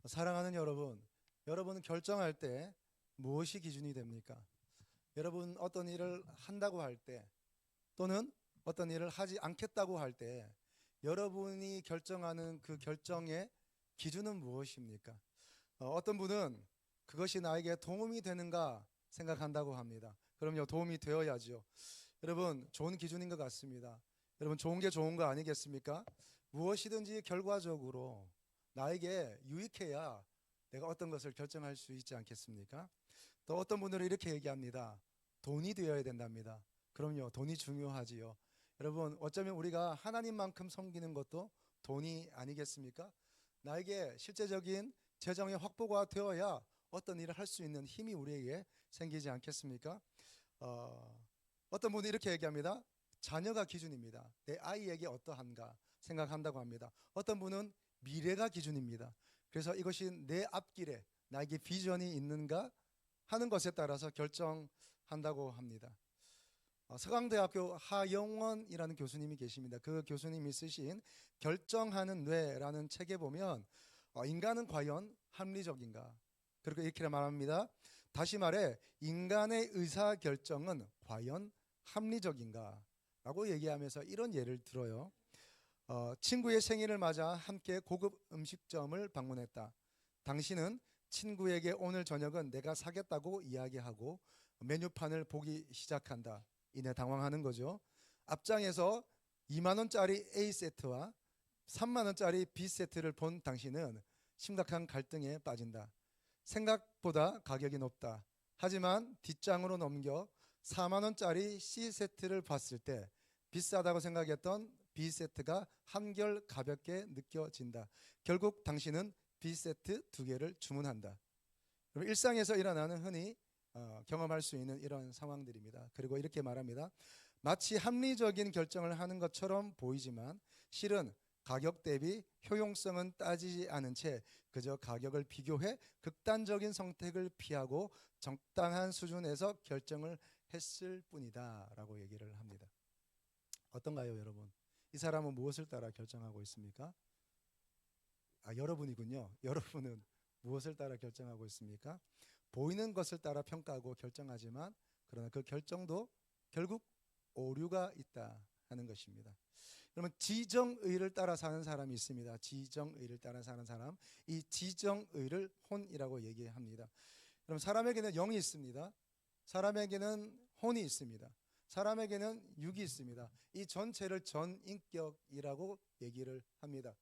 사랑하는 여러분, 여러분 결정할 때 무엇이 기준이 됩니까? 여러분 어떤 일을 한다고 할 때 또는 어떤 일을 하지 않겠다고 할 때 여러분이 결정하는 그 결정의 기준은 무엇입니까? 어떤 분은 그것이 나에게 도움이 되는가 생각한다고 합니다. 그럼요, 도움이 되어야죠. 여러분, 좋은 기준인 것 같습니다. 여러분, 좋은 게 좋은 거 아니겠습니까? 무엇이든지 결과적으로 나에게 유익해야 내가 어떤 것을 결정할 수 있지 않겠습니까? 또 어떤 분들은 이렇게 얘기합니다. 돈이 되어야 된답니다. 그럼요, 돈이 중요하지요. 여러분, 어쩌면 우리가 하나님만큼 섬기는 것도 돈이 아니겠습니까? 나에게 실제적인 재정의 확보가 되어야 어떤 일을 할 수 있는 힘이 우리에게 생기지 않겠습니까? 어떤 분이 이렇게 얘기합니다. 자녀가 기준입니다. 내 아이에게 어떠한가 생각한다고 합니다. 어떤 분은 미래가 기준입니다. 그래서 이것이 내 앞길에 나에게 비전이 있는가 하는 것에 따라서 결정한다고 합니다. 서강대학교 하영원이라는 교수님이 계십니다. 그 교수님이 쓰신 결정하는 뇌라는 책에 보면 인간은 과연 합리적인가? 그렇게 이렇게 말합니다. 다시 말해 인간의 의사결정은 과연 합리적인가? 라고 얘기하면서 이런 예를 들어요. 친구의 생일을 맞아 함께 고급 음식점을 방문했다. 당신은 친구에게 오늘 저녁은 내가 사겠다고 이야기하고 메뉴판을 보기 시작한다. 이내 당황하는 거죠. 앞장에서 2만 원짜리 A 세트와 3만 원짜리 B 세트를 본 당신은 심각한 갈등에 빠진다. 생각보다 가격이 높다. 하지만 뒷장으로 넘겨 4만 원짜리 C 세트를 봤을 때 비싸다고 생각했던 B 세트가 한결 가볍게 느껴진다. 결국 당신은 B 세트 2개를 주문한다. 일상에서 일어나는 흔히 경험할 수 있는 이런 상황들입니다. 그리고 이렇게 말합니다. 마치 합리적인 결정을 하는 것처럼 보이지만 실은 가격 대비 효용성은 따지지 않은 채 그저 가격을 비교해 극단적인 선택을 피하고 적당한 수준에서 결정을 했을 뿐이다 라고 얘기를 합니다. 어떤가요, 여러분? 이 사람은 무엇을 따라 결정하고 있습니까? 여러분이군요. 여러분은 무엇을 따라 결정하고 있습니까? 보이는 것을 따라 평가하고 결정하지만 그러나 그 결정도 결국 오류가 있다 하는 것입니다. 여러분, 지정의를 따라 사는 사람이 있습니다. 지정의를 따라 사는 사람, 이 지정의를 혼이라고 얘기합니다. 여러분, 사람에게는 영이 있습니다. 사람에게는 혼이 있습니다. 사람에게는 육이 있습니다. 이 전체를 전인격이라고 얘기를 합니다.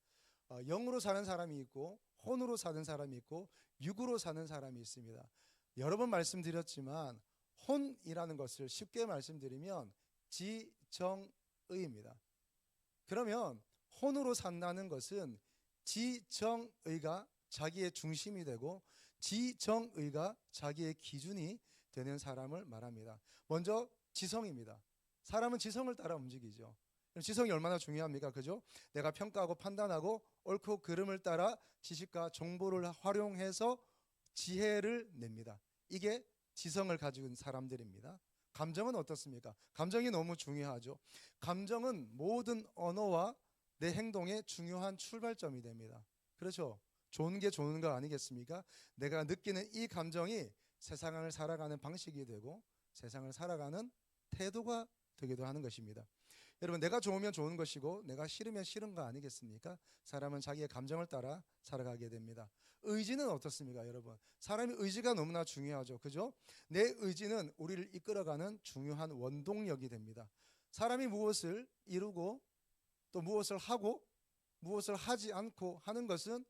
영으로 사는 사람이 있고 혼으로 사는 사람이 있고 육으로 사는 사람이 있습니다. 여러 번 말씀드렸지만 혼이라는 것을 쉽게 말씀드리면 지정의입니다. 그러면 혼으로 산다는 것은 지정의가 자기의 중심이 되고 지정의가 자기의 기준이 되는 사람을 말합니다. 먼저 지성입니다. 사람은 지성을 따라 움직이죠. 지성이 얼마나 중요합니까? 그죠? 내가 평가하고 판단하고 옳고 그름을 따라 지식과 정보를 활용해서 지혜를 냅니다. 이게 지성을 가진 사람들입니다. 감정은 어떻습니까? 감정이 너무 중요하죠. 감정은 모든 언어와 내 행동의 중요한 출발점이 됩니다. 그렇죠? 좋은 게 좋은 거 아니겠습니까? 내가 느끼는 이 감정이 세상을 살아가는 방식이 되고 세상을 살아가는 태도가 되기도 하는 것입니다. 여러분, 내가 좋으면 좋은 것이고 내가 싫으면 싫은 거 아니겠습니까? 사람은 자기의 감정을 따라 살아가게 됩니다. 의지는 어떻습니까, 여러분? 사람의 의지가 너무나 중요하죠. 그죠? 내 의지는 우리를 이끌어가는 중요한 원동력이 됩니다. 사람이 무엇을 이루고 또 무엇을 하고 무엇을 하지 않고 하는 것은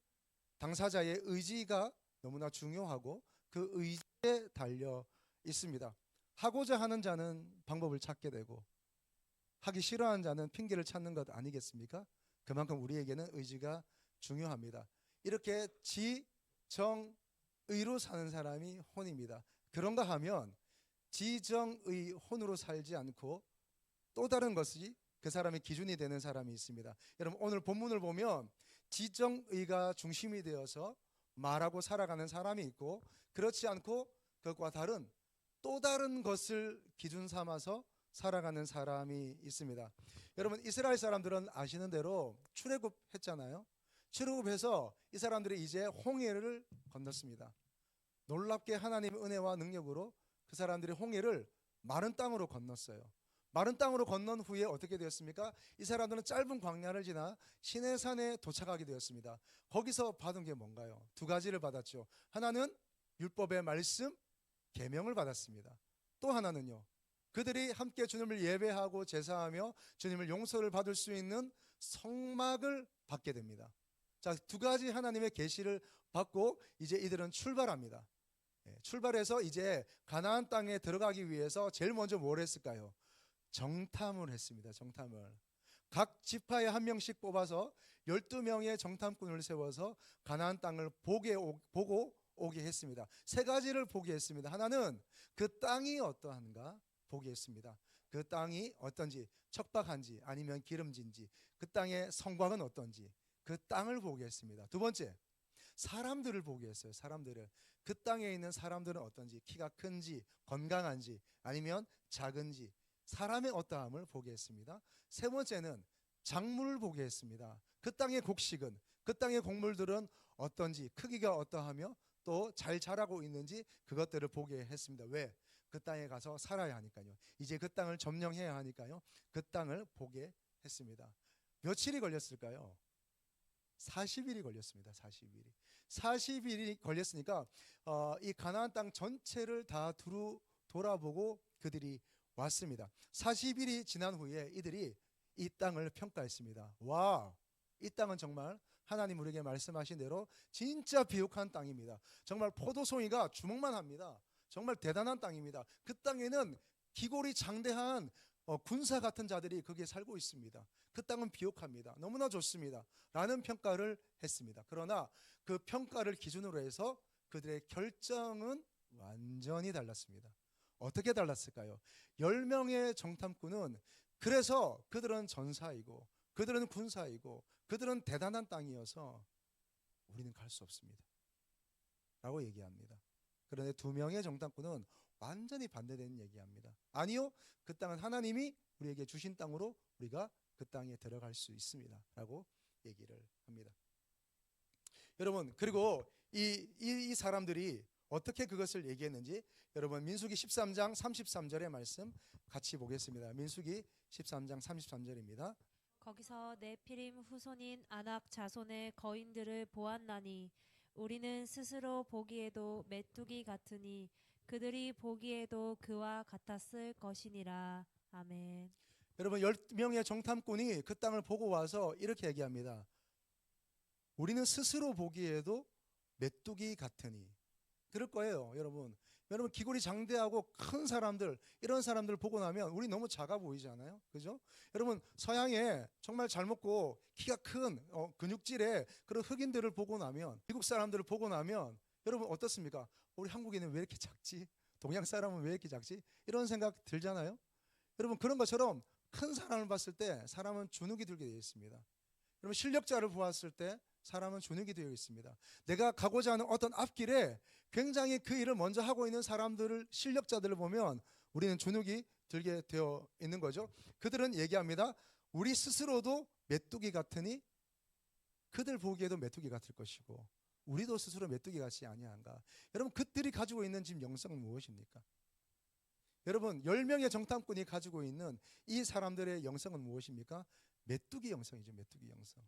당사자의 의지가 너무나 중요하고 그 의지에 달려 있습니다. 하고자 하는 자는 방법을 찾게 되고 하기 싫어하는 자는 핑계를 찾는 것 아니겠습니까? 그만큼 우리에게는 의지가 중요합니다. 이렇게 지정의로 사는 사람이 혼입니다. 그런가 하면 지정의 혼으로 살지 않고 또 다른 것이 그 사람의 기준이 되는 사람이 있습니다. 여러분, 오늘 본문을 보면 지정의가 중심이 되어서 말하고 살아가는 사람이 있고 그렇지 않고 그것과 다른 또 다른 것을 기준 삼아서 살아가는 사람이 있습니다. 여러분, 이스라엘 사람들은 아시는 대로 출애굽했잖아요. 출애굽해서 이 사람들이 이제 홍해를 건넜습니다. 놀랍게 하나님의 은혜와 능력으로 그 사람들이 홍해를 마른 땅으로 건넜어요. 마른 땅으로 건넌 후에 어떻게 되었습니까? 이 사람들은 짧은 광야를 지나 시내산에 도착하게 되었습니다. 거기서 받은 게 뭔가요? 두 가지를 받았죠. 하나는 율법의 말씀, 계명을 받았습니다. 또 하나는요, 그들이 함께 주님을 예배하고 제사하며 주님을 용서를 받을 수 있는 성막을 받게 됩니다. 자, 두 가지 하나님의 계시를 받고 이제 이들은 출발합니다. 출발해서 이제 가나안 땅에 들어가기 위해서 제일 먼저 뭘 했을까요? 정탐을 했습니다. 정탐을. 각 지파에 한 명씩 뽑아서 12명의 정탐꾼을 세워서 가나안 땅을 보고 오게 했습니다. 세 가지를 보게 했습니다. 하나는 그 땅이 어떠한가 보게 했습니다. 그 땅이 어떤지, 척박한지 아니면 기름진지, 그 땅의 성곽은 어떤지 그 땅을 보게 했습니다. 두 번째, 사람들을 보게 했어요. 사람들을. 그 땅에 있는 사람들은 어떤지, 키가 큰지 건강한지 아니면 작은지 사람의 어떠함을 보게 했습니다. 세 번째는 작물을 보게 했습니다. 그 땅의 곡식은, 그 땅의 곡물들은 어떤지, 크기가 어떠하며 또 잘 자라고 있는지 그것들을 보게 했습니다. 왜? 그 땅에 가서 살아야 하니까요. 이제 그 땅을 점령해야 하니까요. 그 땅을 보게 했습니다. 며칠이 걸렸을까요? 40일이 걸렸습니다. 40일이. 40일이 걸렸으니까 이 가나안 땅 전체를 다 두루 돌아보고 그들이 왔습니다. 40일이 지난 후에 이들이 이 땅을 평가했습니다. 와, 이 땅은 정말 하나님 우리에게 말씀하신 대로 진짜 비옥한 땅입니다. 정말 포도송이가 주먹만 합니다. 정말 대단한 땅입니다. 그 땅에는 기골이 장대한 군사 같은 자들이 거기에 살고 있습니다. 그 땅은 비옥합니다. 너무나 좋습니다. 라는 평가를 했습니다. 그러나 그 평가를 기준으로 해서 그들의 결정은 완전히 달랐습니다. 어떻게 달랐을까요? 10명의 정탐꾼은 그래서 그들은 전사이고 그들은 군사이고 그들은 대단한 땅이어서 우리는 갈 수 없습니다. 라고 얘기합니다. 그런데 2명의 정탐꾼은 완전히 반대되는 얘기합니다. 아니요, 그 땅은 하나님이 우리에게 주신 땅으로 우리가 그 땅에 들어갈 수 있습니다. 라고 얘기를 합니다. 여러분, 그리고 이 사람들이 어떻게 그것을 얘기했는지 여러분 민수기 13장 33절의 말씀 같이 보겠습니다. 민수기 13장 33절입니다. 거기서 네피림 후손인 아낙 자손의 거인들을 보았나니 우리는 스스로 보기에도 메뚜기 같으니 그들이 보기에도 그와 같았을 것이니라. 아멘. 여러분 10명의 정탐꾼이 그 땅을 보고 와서 이렇게 얘기합니다. 우리는 스스로 보기에도 메뚜기 같으니. 그럴 거예요. 여러분 기골이 장대하고 큰 사람들, 이런 사람들 보고 나면 우리 너무 작아 보이잖아요. 그죠? 여러분 서양에 정말 잘 먹고 키가 큰 근육질의 그런 흑인들을 보고 나면, 미국 사람들을 보고 나면 여러분 어떻습니까? 우리 한국인은 왜 이렇게 작지? 동양 사람은 왜 이렇게 작지? 이런 생각 들잖아요. 여러분 그런 것처럼 큰 사람을 봤을 때 사람은 주눅이 들게 되어 있습니다. 여러분 실력자를 보았을 때 사람은 주눅이 되어 있습니다. 내가 가고자 하는 어떤 앞길에 굉장히 그 일을 먼저 하고 있는 사람들을, 실력자들을 보면 우리는 주눅이 들게 되어 있는 거죠. 그들은 얘기합니다. 우리 스스로도 메뚜기 같으니 그들 보기에도 메뚜기 같을 것이고 우리도 스스로 메뚜기 같이 아니한가. 여러분 그들이 가지고 있는 지금 영성은 무엇입니까? 여러분 10명의 정탐꾼이 가지고 있는 이 사람들의 영성은 무엇입니까? 메뚜기 영성이죠. 메뚜기 영성.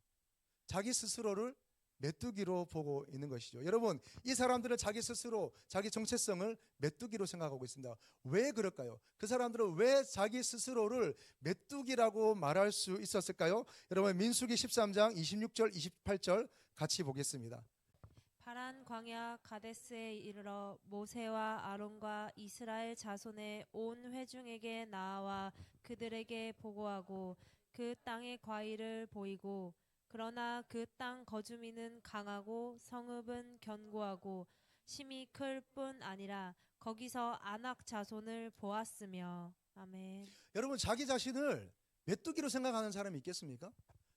자기 스스로를 메뚜기로 보고 있는 것이죠. 여러분 이 사람들은 자기 스스로 자기 정체성을 메뚜기로 생각하고 있습니다. 왜 그럴까요? 그 사람들은 왜 자기 스스로를 메뚜기라고 말할 수 있었을까요? 여러분 민수기 13장 26절 28절 같이 보겠습니다. 파란 광야 가데스에 이르러 모세와 아론과 이스라엘 자손의 온 회중에게 나아와 그들에게 보고하고 그 땅의 과일을 보이고 그러나 그 땅 거주민은 강하고 성읍은 견고하고 심이 클 뿐 아니라 거기서 아낙 자손을 보았으며. 아멘. 여러분 자기 자신을 메뚜기로 생각하는 사람이 있겠습니까?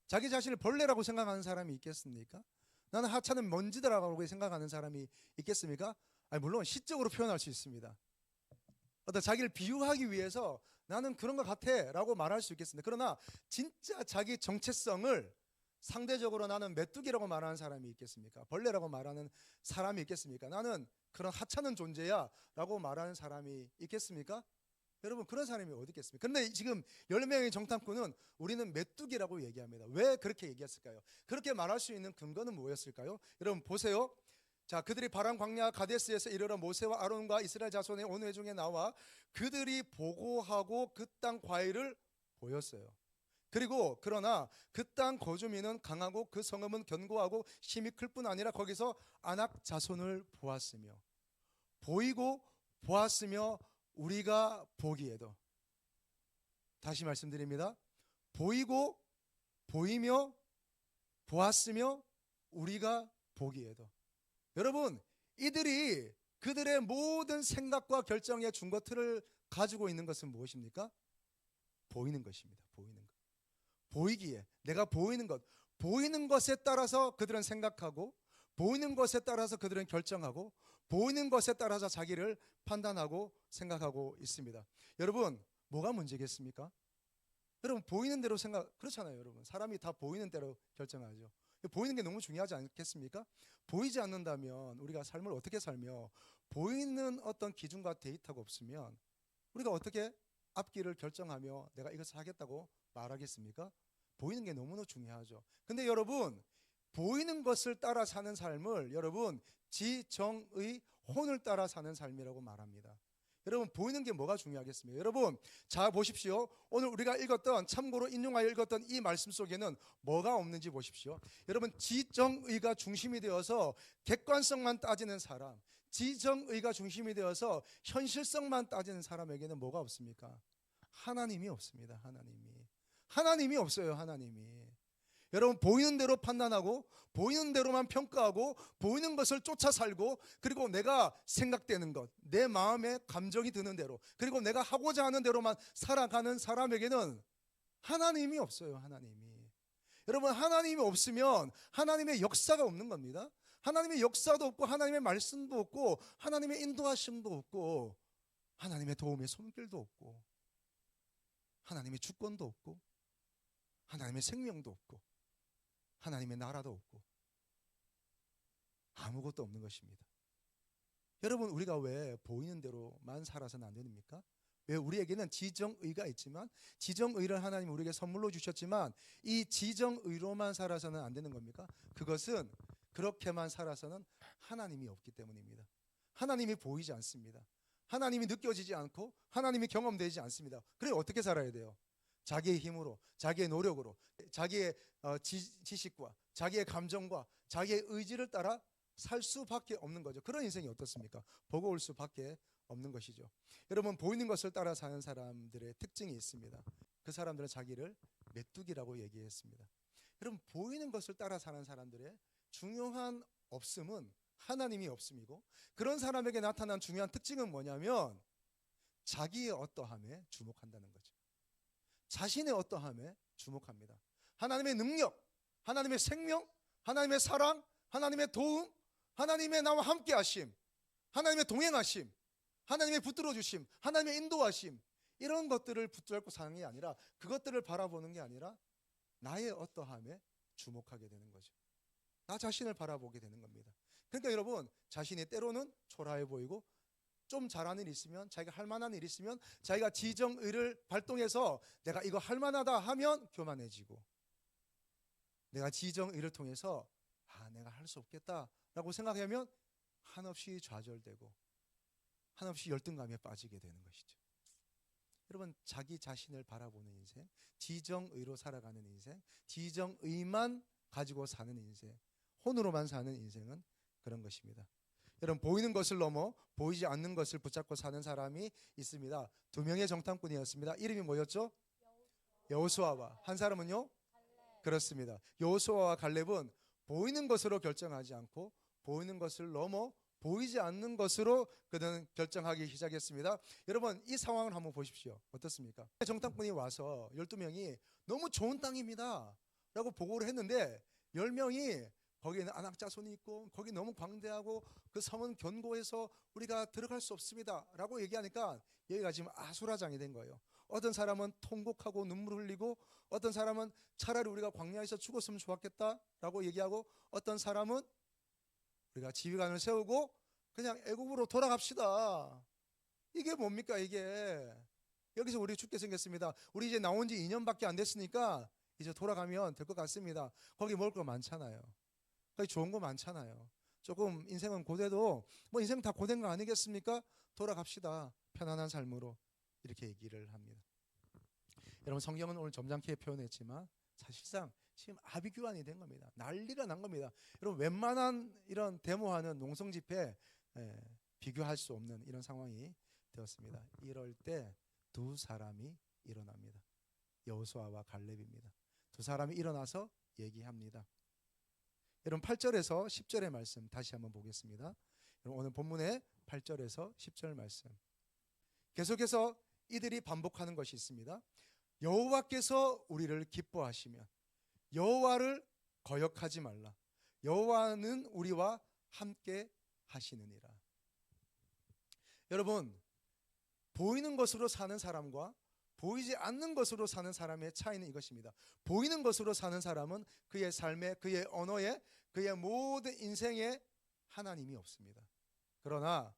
자기 자신을 벌레라고 생각하는 사람이 있겠습니까? 나는 하찮은 먼지다라고 생각하는 사람이 있겠습니까? 아니, 물론 시적으로 표현할 수 있습니다. 어떤 자기를 비유하기 위해서 나는 그런 것 같아 라고 말할 수 있겠습니다. 그러나 진짜 자기 정체성을 상대적으로 나는 메뚜기라고 말하는 사람이 있겠습니까? 벌레라고 말하는 사람이 있겠습니까? 나는 그런 하찮은 존재야 라고 말하는 사람이 있겠습니까? 여러분, 그런 사람이 어디 있겠습니까? 그런데 지금 10명의 정탐꾼은 우리는 메뚜기라고 얘기합니다. 왜 그렇게 얘기했을까요? 그렇게 말할 수 있는 근거는 뭐였을까요? 여러분 보세요. 자, 그들이 바란 광야 가데스에서 이르러 모세와 아론과 이스라엘 자손의 온 회중에 나와 그들이 보고하고 그 땅 과일을 보였어요. 그리고 그러나 그 땅 거주민은 강하고 그 성읍은 견고하고 힘이 클 뿐 아니라 거기서 아낙 자손을 보았으며, 보이고 보았으며 우리가 보기에도, 다시 말씀드립니다. 보이고 보이며 보았으며 우리가 보기에도. 여러분, 이들이 그들의 모든 생각과 결정의 중거틀을 가지고 있는 것은 무엇입니까? 보이는 것입니다. 보이는 것. 보이기에, 내가 보이는 것, 보이는 것에 따라서 그들은 생각하고, 보이는 것에 따라서 그들은 결정하고, 보이는 것에 따라서 자기를 판단하고 생각하고 있습니다. 여러분, 뭐가 문제겠습니까? 여러분, 보이는 대로 생각, 그렇잖아요. 여러분, 사람이 다 보이는 대로 결정하죠. 보이는 게 너무 중요하지 않겠습니까? 보이지 않는다면 우리가 삶을 어떻게 살며, 보이는 어떤 기준과 데이터가 없으면 우리가 어떻게 앞길을 결정하며 내가 이것을 하겠다고 말하겠습니까? 보이는 게 너무나 중요하죠. 근데 여러분, 보이는 것을 따라 사는 삶을 여러분 지정의 혼을 따라 사는 삶이라고 말합니다. 여러분, 보이는 게 뭐가 중요하겠습니까? 여러분, 자 보십시오. 오늘 우리가 읽었던, 참고로 인용하여 읽었던 이 말씀 속에는 뭐가 없는지 보십시오. 여러분, 지정의가 중심이 되어서 객관성만 따지는 사람, 지정의가 중심이 되어서 현실성만 따지는 사람에게는 뭐가 없습니까? 하나님이 없습니다. 하나님이 없어요. 하나님이. 여러분, 보이는 대로 판단하고, 보이는 대로만 평가하고, 보이는 것을 쫓아 살고, 그리고 내가 생각되는 것, 내 마음에 감정이 드는 대로, 그리고 내가 하고자 하는 대로만 살아가는 사람에게는 하나님이 없어요. 하나님이. 여러분, 하나님이 없으면 하나님의 역사가 없는 겁니다. 하나님의 역사도 없고, 하나님의 말씀도 없고, 하나님의 인도하심도 없고, 하나님의 도움의 손길도 없고, 하나님의 주권도 없고, 하나님의 생명도 없고, 하나님의 나라도 없고, 아무것도 없는 것입니다. 여러분, 우리가 왜 보이는 대로만 살아서는 안 됩니까? 왜 우리에게는 지정의가 있지만, 지정의를 하나님 우리에게 선물로 주셨지만 이 지정의로만 살아서는 안 되는 겁니까? 그것은 그렇게만 살아서는 하나님이 없기 때문입니다. 하나님이 보이지 않습니다. 하나님이 느껴지지 않고 하나님이 경험되지 않습니다. 그래 어떻게 살아야 돼요? 자기의 힘으로, 자기의 노력으로, 자기의 지식과 자기의 감정과 자기의 의지를 따라 살 수밖에 없는 거죠. 그런 인생이 어떻습니까? 버거울 수밖에 없는 것이죠. 여러분, 보이는 것을 따라 사는 사람들의 특징이 있습니다. 그 사람들은 자기를 메뚜기라고 얘기했습니다. 여러분, 보이는 것을 따라 사는 사람들의 중요한 없음은 하나님이 없음이고, 그런 사람에게 나타난 중요한 특징은 뭐냐면 자기의 어떠함에 주목한다는 거죠. 자신의 어떠함에 주목합니다. 하나님의 능력, 하나님의 생명, 하나님의 사랑, 하나님의 도움, 하나님의 나와 함께 하심, 하나님의 동행하심, 하나님의 붙들어 주심, 하나님의 인도하심, 이런 것들을 붙잡고 사는 게 아니라, 그것들을 바라보는 게 아니라 나의 어떠함에 주목하게 되는 거죠. 나 자신을 바라보게 되는 겁니다. 그러니까 여러분, 자신이 때로는 초라해 보이고, 좀 잘하는 일 있으면, 자기가 할 만한 일 있으면 자기가 지정의를 발동해서 내가 이거 할 만하다 하면 교만해지고, 내가 지정의를 통해서 내가 할 수 없겠다라고 생각하면 한없이 좌절되고 한없이 열등감에 빠지게 되는 것이죠. 여러분, 자기 자신을 바라보는 인생, 지정의로 살아가는 인생, 지정의만 가지고 사는 인생, 혼으로만 사는 인생은 그런 것입니다. 여러분, 보이는 것을 넘어 보이지 않는 것을 붙잡고 사는 사람이 있습니다. 2명의 정탐꾼이었습니다. 이름이 뭐였죠? 여호수아와 한 사람은요? 그렇습니다. 여호수아와 갈렙은 보이는 것으로 결정하지 않고 보이는 것을 넘어 보이지 않는 것으로 그들은 결정하기 시작했습니다. 여러분, 이 상황을 한번 보십시오. 어떻습니까? 정탐꾼이 와서 12명이 너무 좋은 땅입니다 라고 보고를 했는데 10명이 거기에는 안악자손이 있고 거기 너무 광대하고 그 성은 견고해서 우리가 들어갈 수 없습니다 라고 얘기하니까 여기가 지금 아수라장이 된 거예요. 어떤 사람은 통곡하고 눈물 흘리고, 어떤 사람은 차라리 우리가 광야에서 죽었으면 좋았겠다라고 얘기하고, 어떤 사람은 우리가 지휘관을 세우고 그냥 애국으로 돌아갑시다. 이게 뭡니까 이게? 여기서 우리 죽게 생겼습니다. 우리 이제 나온 지 2년밖에 안 됐으니까 이제 돌아가면 될 것 같습니다. 거기 먹을 거 많잖아요. 거기 좋은 거 많잖아요. 조금 인생은 고돼도 뭐 인생 다 고된 거 아니겠습니까? 돌아갑시다. 편안한 삶으로. 이렇게 얘기를 합니다. 여러분, 성경은 오늘 점잖게 표현했지만 사실상 지금 아비규환이 된 겁니다. 난리가 난 겁니다. 여러분, 웬만한 이런 데모하는 농성 집회 비교할 수 없는 이런 상황이 되었습니다. 이럴 때 두 사람이 일어납니다. 여호수아와 갈렙입니다. 두 사람이 일어나서 얘기합니다. 여러분, 8절에서 10절의 말씀 다시 한번 보겠습니다. 여러분, 오늘 본문의 8절에서 10절 말씀 계속해서 이들이 반복하는 것이 있습니다. 여호와께서 우리를 기뻐하시면 여호와를 거역하지 말라. 여호와는 우리와 함께 하시느니라. 여러분, 보이는 것으로 사는 사람과 보이지 않는 것으로 사는 사람의 차이는 이것입니다. 보이는 것으로 사는 사람은 그의 삶에, 그의 언어에, 그의 모든 인생에 하나님이 없습니다. 그러나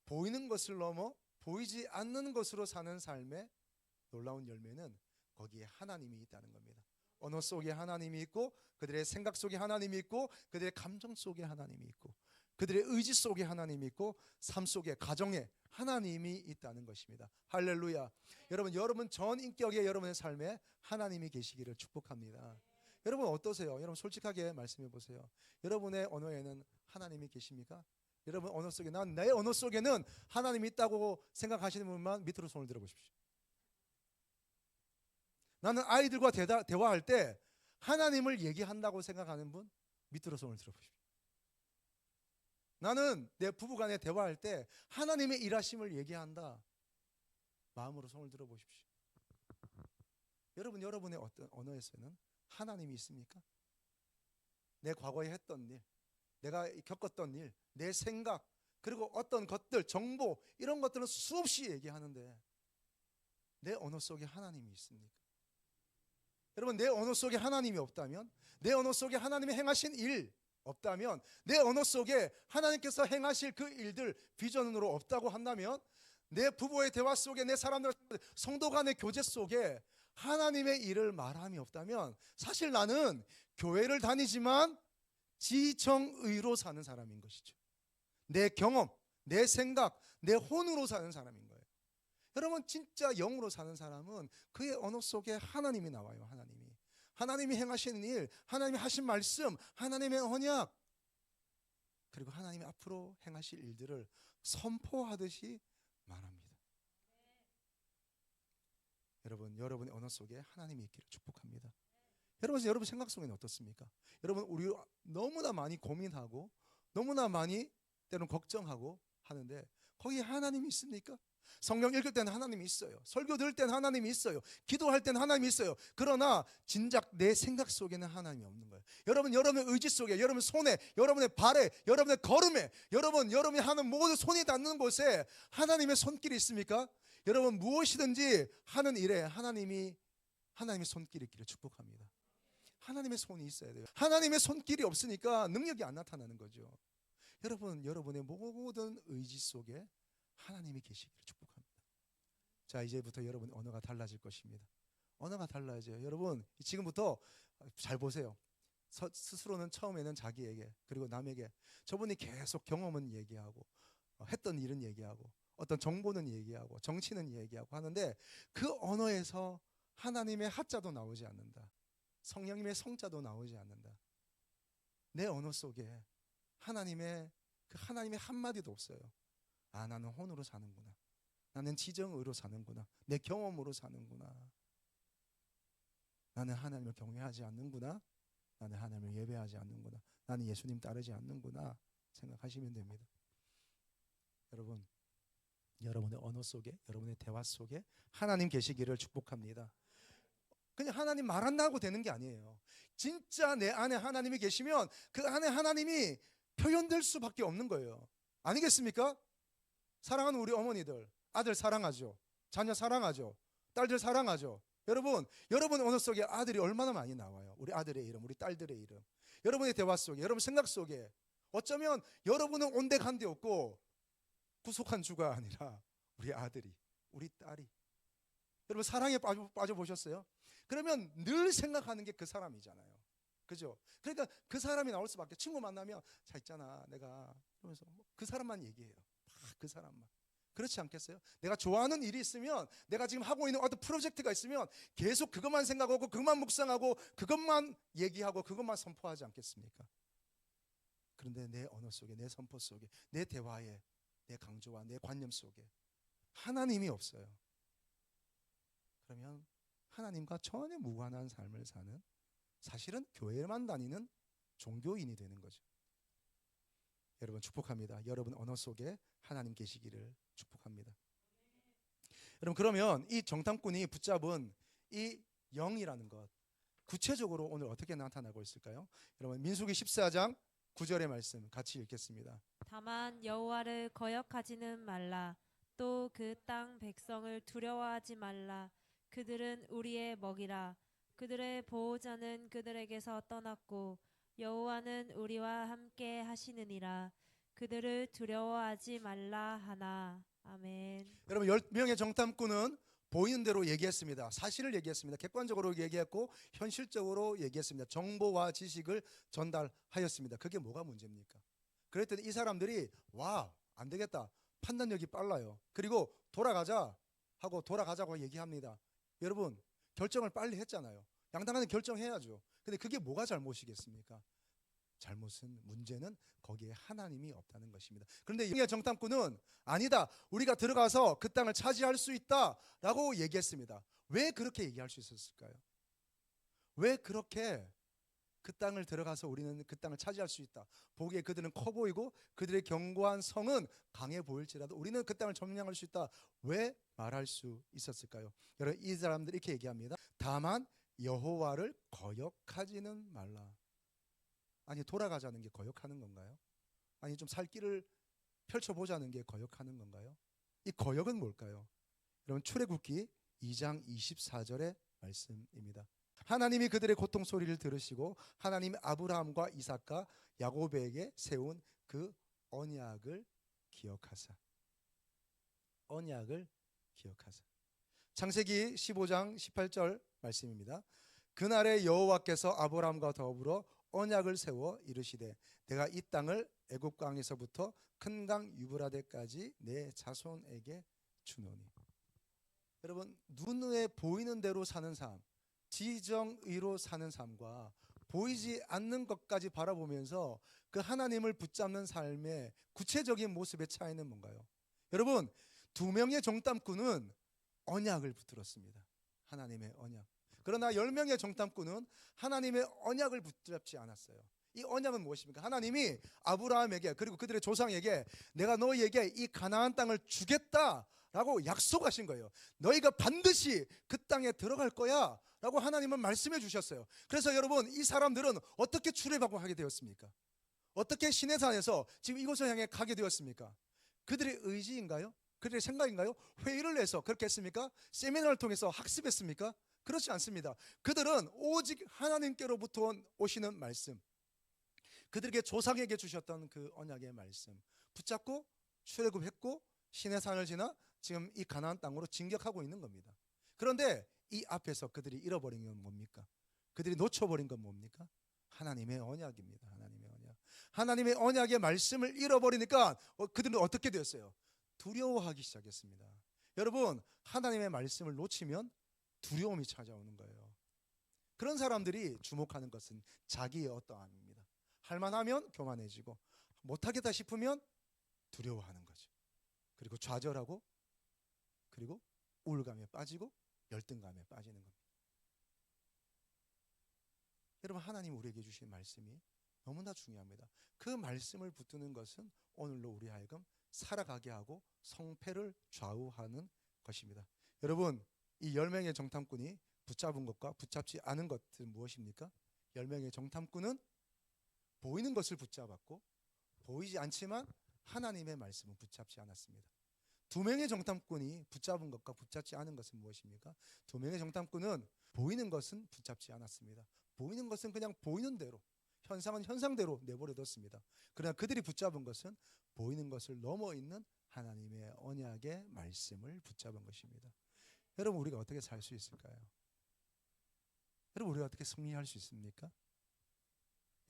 보이는 것을 넘어 보이지 않는 것으로 사는 삶의 놀라운 열매는 거기에 하나님이 있다는 겁니다. 언어 속에 하나님이 있고, 그들의 생각 속에 하나님이 있고, 그들의 감정 속에 하나님이 있고, 그들의 의지 속에 하나님이 있고, 삶 속에, 가정에 하나님이 있다는 것입니다. 할렐루야. 여러분 전 인격의 여러분의 삶에 하나님이 계시기를 축복합니다. 여러분 어떠세요? 여러분 솔직하게 말씀해 보세요. 여러분의 언어에는 하나님이 계십니까? 여러분 언어 속에, 난 내 언어 속에는 하나님이 있다고 생각하시는 분만 밑으로 손을 들어보십시오. 나는 아이들과 대화할 때 하나님을 얘기한다고 생각하는 분 밑으로 손을 들어보십시오. 나는 내 부부간에 대화할 때 하나님의 일하심을 얘기한다. 마음으로 손을 들어보십시오. 여러분의 어떤 언어에서는 하나님이 있습니까? 내 과거에 했던 일, 내가 겪었던 일, 내 생각, 그리고 어떤 것들, 정보, 이런 것들은 수없이 얘기하는데 내 언어 속에 하나님이 있습니까? 여러분, 내 언어 속에 하나님이 없다면, 내 언어 속에 하나님이 행하신 일 없다면, 내 언어 속에 하나님께서 행하실 그 일들 비전으로 없다고 한다면, 내 부부의 대화 속에, 내 사람들, 성도 간의 교제 속에 하나님의 일을 말함이 없다면, 사실 나는 교회를 다니지만 지정의로 사는 사람인 것이죠. 내 경험, 내 생각, 내 혼으로 사는 사람인 거예요. 여러분, 진짜 영으로 사는 사람은 그의 언어 속에 하나님이 나와요. 하나님이 행하시는 일, 하나님이 하신 말씀, 하나님의 언약, 그리고 하나님이 앞으로 행하실 일들을 선포하듯이 말합니다. 여러분의 언어 속에 하나님이 있기를 축복합니다. 여러분 생각 속에는 어떻습니까? 여러분, 우리 너무나 많이 고민하고 너무나 많이 때로는 걱정하고 하는데 거기에 하나님이 있습니까? 성경 읽을 때는 하나님이 있어요. 설교 들을 때는 하나님이 있어요. 기도할 때는 하나님이 있어요. 그러나 진작 내 생각 속에는 하나님이 없는 거예요. 여러분의 의지 속에, 여러분 손에, 여러분의 발에, 여러분의 걸음에, 여러분이 하는 모든 손이 닿는 곳에 하나님의 손길이 있습니까? 여러분, 무엇이든지 하는 일에 하나님의 손길이 있기를 축복합니다. 하나님의 손이 있어야 돼요. 하나님의 손길이 없으니까 능력이 안 나타나는 거죠. 여러분의 모든 의지 속에 하나님이 계시기를 축복합니다. 자, 이제부터 여러분의 언어가 달라질 것입니다. 언어가 달라져요. 여러분, 지금부터 잘 보세요. 스스로는 처음에는 자기에게, 그리고 남에게, 저분이 계속 경험은 얘기하고 했던 일은 얘기하고 어떤 정보는 얘기하고 정치는 얘기하고 하는데 그 언어에서 하나님의 하자도 나오지 않는다. 성령님의 성자도 나오지 않는다. 내 언어 속에 하나님의 한마디도 없어요. 아, 나는 혼으로 사는구나. 나는 지정의로 사는구나. 내 경험으로 사는구나. 나는 하나님을 경외하지 않는구나. 나는 하나님을 예배하지 않는구나. 나는 예수님 따르지 않는구나 생각하시면 됩니다. 여러분의 언어 속에, 여러분의 대화 속에 하나님 계시기를 축복합니다. 그냥 하나님 말한다고 되는 게 아니에요. 진짜 내 안에 하나님이 계시면 그 안에 하나님이 표현될 수밖에 없는 거예요. 아니겠습니까? 사랑하는 우리 어머니들, 아들 사랑하죠. 자녀 사랑하죠. 딸들 사랑하죠. 여러분 언어 속에 아들이 얼마나 많이 나와요. 우리 아들의 이름, 우리 딸들의 이름. 여러분의 대화 속에, 여러분 생각 속에 어쩌면 여러분은 온데간데 없고 구속한 주가 아니라 우리 아들이, 우리 딸이. 여러분 사랑에 빠져보셨어요? 그러면 늘 생각하는 게 그 사람이잖아요. 그죠? 그러니까 그 사람이 나올 수밖에. 친구 만나면 자 있잖아 내가 그러면서 그 사람만 얘기해요. 그 사람만. 그렇지 않겠어요? 내가 좋아하는 일이 있으면, 내가 지금 하고 있는 어떤 프로젝트가 있으면 계속 그것만 생각하고 그것만 묵상하고 그것만 얘기하고 그것만 선포하지 않겠습니까? 그런데 내 언어 속에, 내 선포 속에, 내 대화에, 내 강조와 내 관념 속에 하나님이 없어요. 그러면 하나님과 전혀 무관한 삶을 사는, 사실은 교회만 다니는 종교인이 되는 거죠. 여러분 축복합니다. 여러분 언어 속에 하나님 계시기를 축복합니다. 여러분 그러면 이 정탐꾼이 붙잡은 이 영이라는 것, 구체적으로 오늘 어떻게 나타나고 있을까요? 여러분 민수기 14장 9절의 말씀 같이 읽겠습니다. 다만 여호와를 거역하지는 말라. 또 그 땅 백성을 두려워하지 말라. 그들은 우리의 먹이라. 그들의 보호자는 그들에게서 떠났고 여호와는 우리와 함께 하시느니라. 그들을 두려워하지 말라 하나. 아멘. 여러분 10명의 정탐꾼은 보이는 대로 얘기했습니다. 사실을 얘기했습니다. 객관적으로 얘기했고 현실적으로 얘기했습니다. 정보와 지식을 전달하였습니다. 그게 뭐가 문제입니까? 그랬더니 이 사람들이 와, 안 되겠다. 판단력이 빨라요. 그리고 돌아가자 하고 돌아가자고 얘기합니다. 여러분 결정을 빨리 했잖아요. 양당하는 결정해야죠. 근데 그게 뭐가 잘못이겠습니까? 문제는 거기에 하나님이 없다는 것입니다. 그런데 이 정탐꾼은 아니다, 우리가 들어가서 그 땅을 차지할 수 있다라고 얘기했습니다. 왜 그렇게 얘기할 수 있었을까요? 왜 그렇게 그 땅을 들어가서 우리는 그 땅을 차지할 수 있다, 보기에 그들은 커 보이고 그들의 견고한 성은 강해 보일지라도 우리는 그 땅을 점령할 수 있다, 왜 말할 수 있었을까요? 여러분 이 사람들이 이렇게 얘기합니다. 다만 여호와를 거역하지는 말라. 아니 돌아가자는 게 거역하는 건가요? 아니 좀 살 길을 펼쳐보자는 게 거역하는 건가요? 이 거역은 뭘까요? 여러분 출애굽기 2장 24절의 말씀입니다. 하나님이 그들의 고통 소리를 들으시고 하나님이 아브라함과 이삭과 야곱에게 세운 그 언약을 기억하사. 언약을 기억하사. 창세기 15장 18절 말씀입니다. 그날에 여호와께서 아브라함과 더불어 언약을 세워 이르시되 내가 이 땅을 애굽 강에서부터 큰 강 유브라데까지 내 자손에게 주노니. 여러분 눈에 보이는 대로 사는 삶, 지정의로 사는 삶과 보이지 않는 것까지 바라보면서 그 하나님을 붙잡는 삶의 구체적인 모습의 차이는 뭔가요? 여러분 2명의 정탐꾼은 언약을 붙들었습니다. 하나님의 언약. 그러나 10명의 정탐꾼은 하나님의 언약을 붙잡지 않았어요. 이 언약은 무엇입니까? 하나님이 아브라함에게 그리고 그들의 조상에게 내가 너희에게 이 가나안 땅을 주겠다라고 약속하신 거예요. 너희가 반드시 그 땅에 들어갈 거야 라고 하나님은 말씀해 주셨어요. 그래서 여러분 이 사람들은 어떻게 출애굽하고 하게 되었습니까? 어떻게 시내산에서 지금 이곳을 향해 가게 되었습니까? 그들의 의지인가요? 그들의 생각인가요? 회의를 해서 그렇게 했습니까? 세미나를 통해서 학습했습니까? 그렇지 않습니다. 그들은 오직 하나님께로부터 오시는 말씀, 그들에게 조상에게 주셨던 그 언약의 말씀 붙잡고 출애굽했고 시내산을 지나 지금 이 가나안 땅으로 진격하고 있는 겁니다. 그런데 이 앞에서 그들이 잃어버린 건 뭡니까? 그들이 놓쳐버린 건 뭡니까? 하나님의 언약입니다. 하나님의 언약. 하나님의 언약의 말씀을 잃어버리니까 그들은 어떻게 되었어요? 두려워하기 시작했습니다. 여러분 하나님의 말씀을 놓치면 두려움이 찾아오는 거예요. 그런 사람들이 주목하는 것은 자기의 어떠함입니다. 할만하면 교만해지고 못하겠다 싶으면 두려워하는 거죠. 그리고 좌절하고 그리고 우울감에 빠지고 열등감에 빠지는 겁니다. 여러분 하나님 우리에게 주신 말씀이 너무나 중요합니다. 그 말씀을 붙드는 것은 오늘로 우리 하여금 살아가게 하고 성패를 좌우하는 것입니다. 여러분 이 10명의 정탐꾼이 붙잡은 것과 붙잡지 않은 것은 무엇입니까? 10명의 정탐꾼은 보이는 것을 붙잡았고 보이지 않지만 하나님의 말씀은 붙잡지 않았습니다. 2명의 정탐꾼이 붙잡은 것과 붙잡지 않은 것은 무엇입니까? 2명의 정탐꾼은 보이는 것은 붙잡지 않았습니다. 보이는 것은 그냥 보이는 대로, 현상은 현상대로 내버려뒀습니다. 그러나 그들이 붙잡은 것은 보이는 것을 넘어 있는 하나님의 언약의 말씀을 붙잡은 것입니다. 여러분, 우리가 어떻게 살 수 있을까요? 여러분, 우리가 어떻게 승리할 수 있습니까?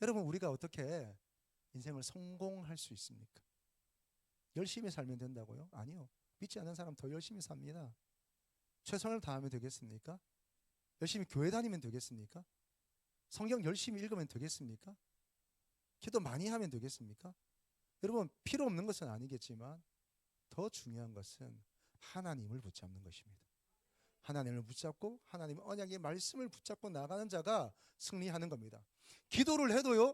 여러분, 우리가 어떻게 인생을 성공할 수 있습니까? 열심히 살면 된다고요? 아니요. 믿지 않는 사람 더 열심히 삽니다. 최선을 다하면 되겠습니까? 열심히 교회 다니면 되겠습니까? 성경 열심히 읽으면 되겠습니까? 기도 많이 하면 되겠습니까? 여러분, 필요 없는 것은 아니겠지만 더 중요한 것은 하나님을 붙잡는 것입니다. 하나님을 붙잡고 하나님의 언약의 말씀을 붙잡고 나가는 자가 승리하는 겁니다. 기도를 해도요,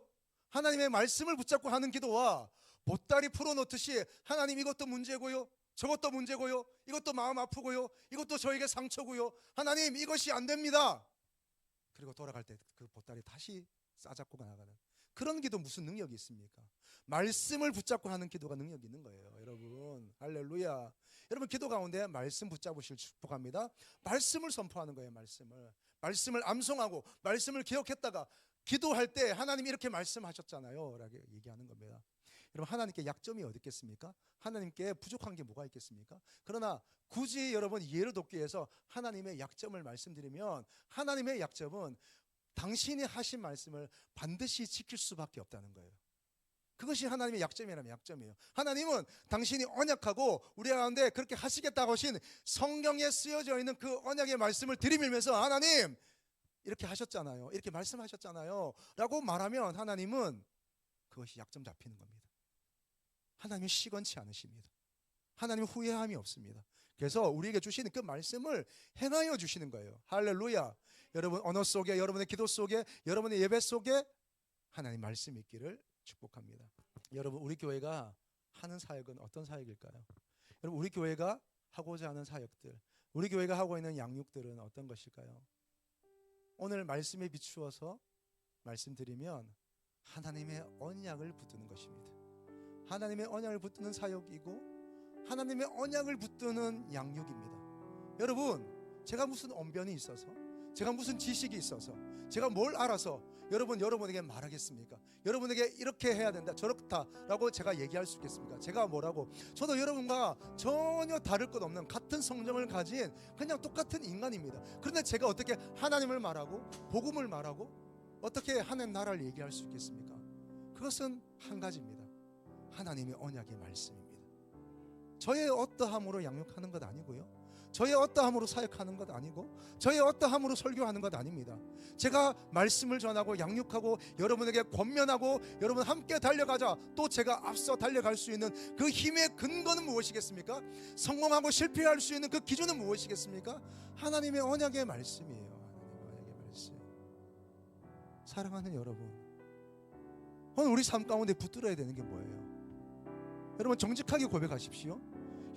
하나님의 말씀을 붙잡고 하는 기도와 보따리 풀어놓듯이 하나님 이것도 문제고요, 저것도 문제고요, 이것도 마음 아프고요, 이것도 저에게 상처고요, 하나님 이것이 안 됩니다. 그리고 돌아갈 때 그 보따리 다시 싸잡고 나가는 그런 기도 무슨 능력이 있습니까? 말씀을 붙잡고 하는 기도가 능력이 있는 거예요. 여러분, 할렐루야. 여러분, 기도 가운데 말씀 붙잡으실 축복합니다. 말씀을 선포하는 거예요. 말씀을 암송하고 말씀을 기억했다가 기도할 때 하나님이 이렇게 말씀하셨잖아요 라고 얘기하는 겁니다. 여러분, 하나님께 약점이 어디 있겠습니까? 하나님께 부족한 게 뭐가 있겠습니까? 그러나 굳이 여러분 이해를 돕기 위해서 하나님의 약점을 말씀드리면, 하나님의 약점은 당신이 하신 말씀을 반드시 지킬 수밖에 없다는 거예요. 그것이 하나님의 약점이라면 약점이에요. 하나님은 당신이 언약하고 우리 가운데 그렇게 하시겠다고 하신 성경에 쓰여져 있는 그 언약의 말씀을 들이밀면서 하나님 이렇게 하셨잖아요, 이렇게 말씀하셨잖아요 라고 말하면 하나님은 그것이 약점 잡히는 겁니다. 하나님은 시건치 않으십니다. 하나님은 후회함이 없습니다. 그래서 우리에게 주시는 그 말씀을 행하여 주시는 거예요. 할렐루야. 여러분 언어 속에, 여러분의 기도 속에, 여러분의 예배 속에 하나님 말씀이 있기를 축복합니다. 여러분, 우리 교회가 하는 사역은 어떤 사역일까요? 여러분, 우리 교회가 하고자 하는 사역들, 우리 교회가 하고 있는 양육들은 어떤 것일까요? 오늘 말씀에 비추어서 말씀드리면 하나님의 언약을 붙드는 것입니다. 하나님의 언약을 붙드는 사역이고 하나님의 언약을 붙드는 양육입니다. 여러분, 제가 무슨 언변이 있어서, 제가 무슨 지식이 있어서, 제가 뭘 알아서 여러분에게 말하겠습니까? 여러분에게 이렇게 해야 된다, 저렇다라고 제가 얘기할 수 있겠습니까? 제가 뭐라고? 저도 여러분과 전혀 다를 것 없는 같은 성정을 가진 그냥 똑같은 인간입니다. 그런데 제가 어떻게 하나님을 말하고 복음을 말하고 어떻게 하나님 나라를 얘기할 수 있겠습니까? 그것은 한 가지입니다. 하나님의 언약의 말씀입니다. 저의 어떠함으로 양육하는 것 아니고요, 저의 어떠함으로 사역하는 것 아니고, 저의 어떠함으로 설교하는 것 아닙니다. 제가 말씀을 전하고 양육하고 여러분에게 권면하고 여러분 함께 달려가자, 또 제가 앞서 달려갈 수 있는 그 힘의 근거는 무엇이겠습니까? 성공하고 실패할 수 있는 그 기준은 무엇이겠습니까? 하나님의 언약의 말씀이에요. 하나님의 언약의 말씀. 사랑하는 여러분, 오늘 우리 삶 가운데 붙들어야 되는 게 뭐예요? 여러분, 정직하게 고백하십시오.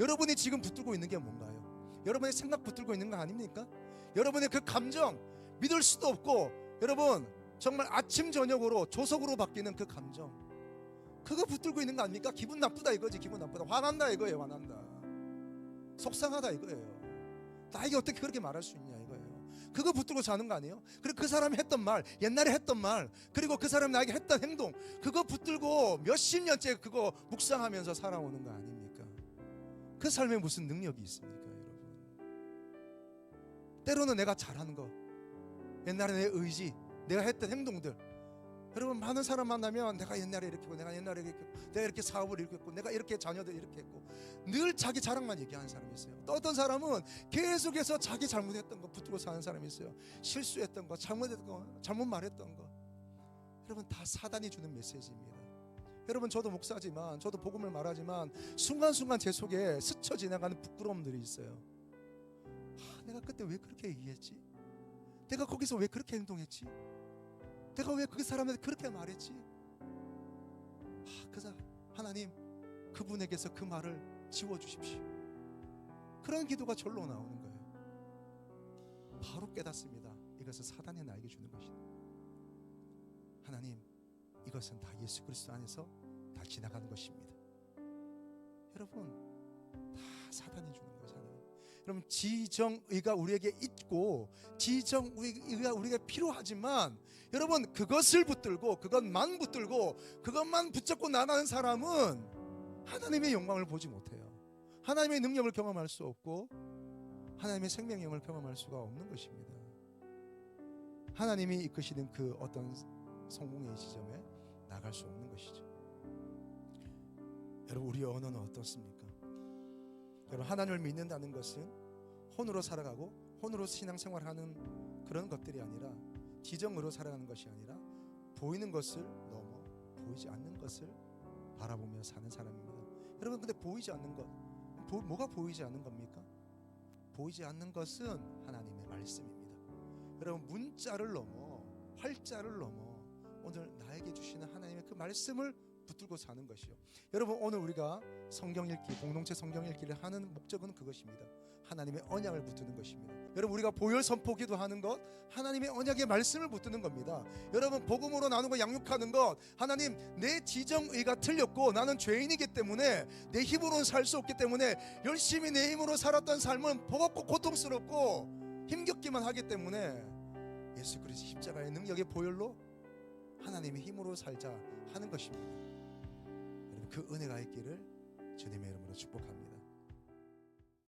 여러분이 지금 붙들고 있는 게 뭔가요? 여러분의 생각 붙들고 있는 거 아닙니까? 여러분의 그 감정, 믿을 수도 없고 여러분 정말 아침 저녁으로 조석으로 바뀌는 그 감정, 그거 붙들고 있는 거 아닙니까? 기분 나쁘다 이거지. 기분 나쁘다, 화난다 이거예요. 화난다, 속상하다 이거예요. 나에게 어떻게 그렇게 말할 수 있냐 이거예요. 그거 붙들고 사는 거 아니에요? 그리고 그 사람이 했던 말, 옛날에 했던 말, 그리고 그 사람이 나에게 했던 행동, 그거 붙들고 몇십 년째 그거 묵상하면서 살아오는 거 아닙니까? 그 삶에 무슨 능력이 있습니까? 때로는 내가 잘하는 거, 옛날에 내 의지, 내가 했던 행동들, 여러분 많은 사람 만나면 내가 옛날에 이렇게 했고, 내가 옛날에 이렇게 했고, 내가 이렇게 사업을 이렇게 했고, 내가 이렇게 자녀들 이렇게 했고, 늘 자기 자랑만 얘기하는 사람이 있어요. 또 어떤 사람은 계속해서 자기 잘못했던 거 붙들고 사는 사람이 있어요. 실수했던 거, 잘못했던 거, 잘못 말했던 거. 여러분, 다 사단이 주는 메시지입니다. 여러분, 저도 목사지만, 저도 복음을 말하지만 순간순간 제 속에 스쳐 지나가는 부끄러움들이 있어요. 내가 그때 왜 그렇게 얘기했지? 내가 거기서 왜 그렇게 행동했지? 내가 왜 그 사람한테 그렇게 말했지? 그래서 하나님, 그분에게서 그 말을 지워주십시오. 그런 기도가 절로 나오는 거예요. 바로 깨닫습니다. 이것은 사단이 나에게 주는 것이다. 하나님, 이것은 다 예수 그리스도 안에서 다 지나가는 것입니다. 여러분, 다 사단이 주는 거잖아요. 여러분, 지정의가 우리에게 있고 지정의가 우리에게 필요하지만, 여러분, 그것을 붙들고 그것만 붙들고 그것만 붙잡고 나가는 사람은 하나님의 영광을 보지 못해요. 하나님의 능력을 경험할 수 없고 하나님의 생명력을 경험할 수가 없는 것입니다. 하나님이 이끄시는 그 어떤 성공의 지점에 나갈 수 없는 것이죠. 여러분, 우리의 언어는 어떻습니까? 여러분, 하나님을 믿는다는 것은 혼으로 살아가고 혼으로 신앙생활하는 그런 것들이 아니라, 지정으로 살아가는 것이 아니라 보이는 것을 넘어 보이지 않는 것을 바라보며 사는 사람입니다. 여러분, 근데 보이지 않는 것, 뭐가 보이지 않는 겁니까? 보이지 않는 것은 하나님의 말씀입니다. 여러분, 문자를 넘어 활자를 넘어 오늘 나에게 주시는 하나님의 그 말씀을 붙들고 사는 것이요. 여러분, 오늘 우리가 성경 읽기, 공동체 성경 읽기를 하는 목적은 그것입니다. 하나님의 언약을 붙드는 것입니다. 여러분, 우리가 보혈 선포기도 하는 것, 하나님의 언약의 말씀을 붙드는 겁니다. 여러분, 복음으로 나누고 양육하는 것, 하나님, 내 지정의가 틀렸고 나는 죄인이기 때문에 내 힘으로는 살 수 없기 때문에 열심히 내 힘으로 살았던 삶은 버겁고 고통스럽고 힘겹기만 하기 때문에 예수 그리스도 십자가의 능력의 보혈로 하나님의 힘으로 살자 하는 것입니다. 여러분, 그 은혜가 있기를 주님의 이름으로 축복합니다.